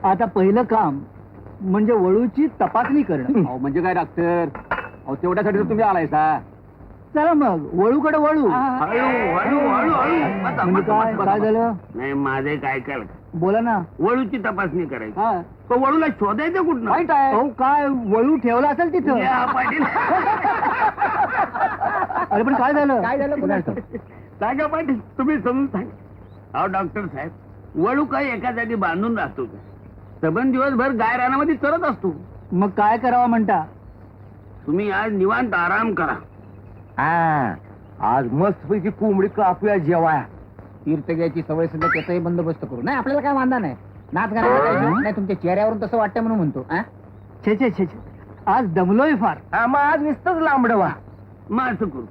आता पहिलं काम म्हणजे वळूची तपासणी करणं. अहो म्हणजे काय डॉक्टर? अहो तेवढ्यासाठी तर तुम्ही आलायसा. चला मग वळूकडे वळू. हळू हळू हळू हळू. म्हणजे काय झालं? नाही माझे काय काय बोला ना. वळूची तपासणी करायची. हा. तो वळूला शोधायचं कुठं? वाईट आहे. अहो काय वळू ठेवला असेल तिथं. या पाटील. अरे पण काय झालं? काय झालं कोणाचं? सांगा पाटील, तुम्ही समजून सांगा. अहो डॉक्टर साहेब, वळू काय एका जागी बांधून राहतो का? सबंध दिवसभर गाय रानामध्ये चरत असतो. मग काय करावं म्हणता? तुम्ही आज निवांत आराम करा. आज मस्त पैकी कोंबडी कापूया जेवाया. तीर्थ घ्यायची सवय सुद्धा त्याचाही बंदोबस्त करू. नाही आपल्याला काय वांधा नाही. नाच गाण्याला नाही, तुमच्या चेहऱ्यावरून तसं वाटतं म्हणून म्हणतो. छे छे छे छे, आज दमलोय फार. मग आज नुसतंच लांबडवा. मग असं करू,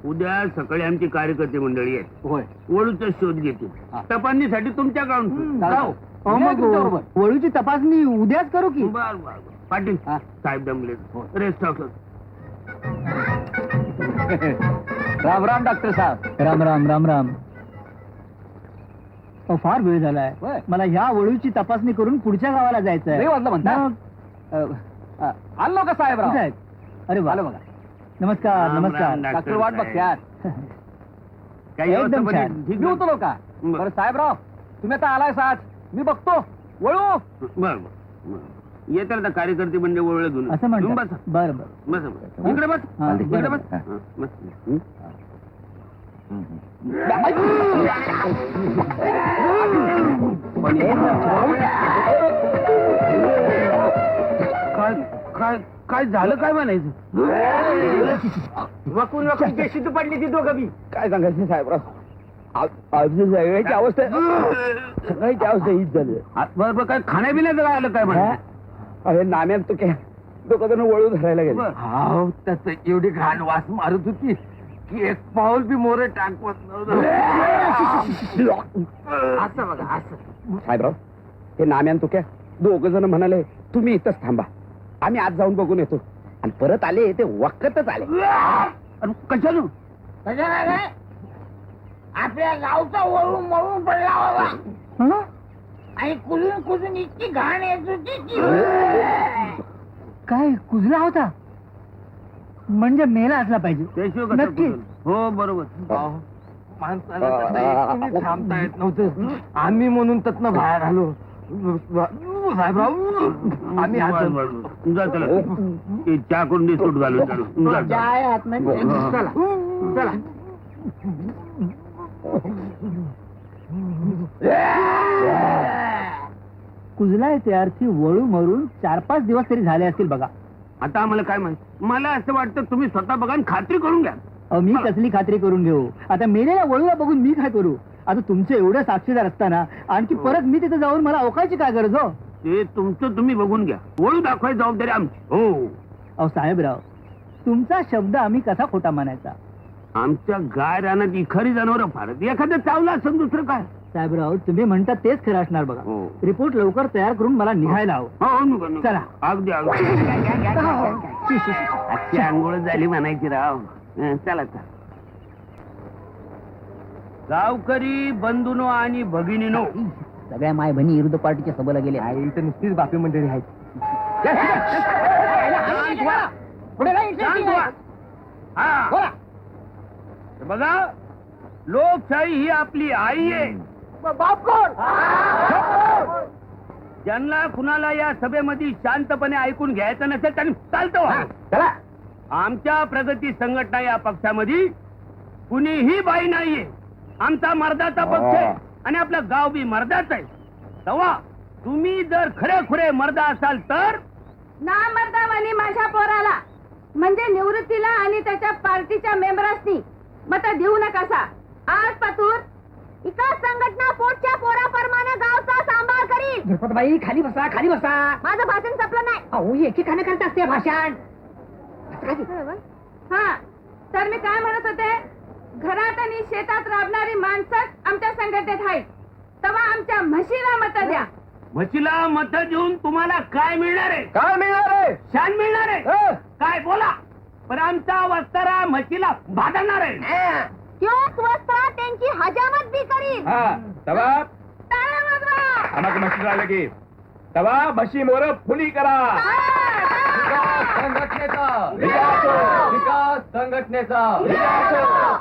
उद्या सकाळी आमची कार्यकर्ते मंडळी आहे, होय. वळूचा शोध घेतील. तपासणीसाठी तुमच्याकडून जाऊ. अहो, मग वळूची तपासणी उद्याच करू की? बर बर. पाटील साहेब दमले, rest house. Ram Ram doctor साहेब. राम राम राम राम. फार वेळ झालाय. होय. मला ह्या वळूची तपासणी करून पुढच्या गावाला जायचंय. लय वाजलं म्हणता? मग आलो का साहेबराव? कुठे आहेत? अरे वा. आलो बघा. नमस्कार राम राम, नमस्कार. डॉक्टर वाट बघत्यात. काही एकदम व्यवस्था छान. बरी? ठीक मी आहे. होतो का? बरं. बरं साहेबराव, तुम्ही आता आलाय आज, मी बघतो. वळू. बर बर. येतात आता कार्यकर्ते म्हणजे वळलं घेऊन. असं घेऊन म्हणतात. बसा. बरं बरं. बसा, बसा. इकडे बस. हा, इकडे बरं. बस. हा, बस. काय काय काय झालं काय म्हणायचं? वकून वकून बेशुद्ध पडली ती दोघं बी. काय सांगायचं साहेबराव? सगळ्याची अवस्था सगळ्याची अवस्था हीच झाली. बरोबर. काय खाण्यापिण्याचं काय आलं काय म्हणा? अरे नाम्यात तो काय दोघं जण वळू धरायला गेले. हाव, त्याच एवढी घाण वास मारत होती की एक पाऊल बी मोरे टाकवत नव्हतं. असं बघा असं. साहेबराव, हे नाम्यान तो काय दोघ जण म्हणाले तुम्ही इथंच थांबा, आम्ही आज जाऊन बघून येतो. आणि परत आले ते वक्कतच आले. कशानं? आपल्या गावचा वळू मळून पडला होता हं? आणि कुजून कुजून इतकी घाण येत होती की काय कुजला होता? म्हणजे मेला असला पाहिजे. त्याशिवाय कसं नक्की. कुजल? हो बरोबर. माणसाला तसं एकटीने थांबता येत नव्हतं. आम्ही म्हणून त्यातनं बाहेर आलो. साहेबराव, आम्ही जा चला. ते चहा करून दे, सूट घालून चालू. जा, जा. काय आतमध्ये चला चला. कुजलाय ते अर्थी वळू मरून 4-5 दिवस तरी झाले असतील बघा. आता आम्हाला काय माहित? मला असं वाटतं तुम्ही स्वतः बघा आणि खात्री करून घ्या. अहो, मी कसली खात्री करून घेऊ? आता मेलेल्या वळूला बघून मी काय करू? आता तुमचे एवढे साक्षीदार असताना आणखी परत मी तिथे जाऊन मला अवकायची काय गरज हो? ते तुमचं तुम्ही बघून घ्या. वळू दाखवायची जबाबदारी आमची. हो. अहो साहेबराव, तुमचा शब्द आम्ही कसा खोटा मानायचा? आमच्या गाय रानात इखारी जनावर फारच एखादं चावलं असं दुसरं काय. साहेबराव, तुम्ही म्हणतात तेच खरं असणार बघा. हो. रिपोर्ट लवकर तयार करून मला निघायला हवं. हो नुका, नुका. चला. अगदी अगदी आंघोळ झाली म्हणायची राव. चला चला. गावकरी बंधूनो आणि भगिनीनो, सगळ्या माय बहिणी विरुद्ध पार्टीच्या सभेला गेले. इथं नुसतीच बापी मंडळी आहेत. शांत व्हा. हा. तर बघा, लोकशाही ही आपली आई आहे. ज्यांना कुणाला या सभेमध्ये शांतपणे ऐकून घ्यायचं नसेल त्यांनी चालतं. चला. आमच्या प्रगती संघटना या पक्षामध्ये कुणीही बाई नाहीये. आमचा मर्दाचा पक्ष आहे आणि आपलं गाव बी मर्दाच आहे. तेव्हा तुम्ही जर खरे खुरे मर्दा असाल तर ना मर्दावानी माझ्या पोराला म्हणजे निवृत्तीला आणि त्याच्या पार्टीच्या मेंबर्सनी मत देऊ नकासा. आज पातूर एका संघटना पोटच्या पोराप्रमाणे गावचा सांभाळ करील. बाई खाली बसा खाली बसा. माझं भाषण संपलं नाही. अहो एकीकाने करत असते भाषण. हा, तर मी काय म्हणत होते, घरात आणि शेतात राबणारी माणसं आमच्या संघटनेत आहेत. तेव्हा आमच्या म्हशीला मत द्या. म्हशीला मत देऊन तुम्हाला काय मिळणार आहे? काय मिळणार आहे? शान मिळणार आहे. काय बोला. पण आमचा वस्तारा म्हशीला भादणार आहे. त्योच वस्त्र त्यांची हजामत बी करील. हा. टाळ्या वाजवा. आम्हाला मशीन आलं की तवा म्हशी मोर फुली करा. संघटनेचा विकास हो. विकास संघटनेचा विकास हो.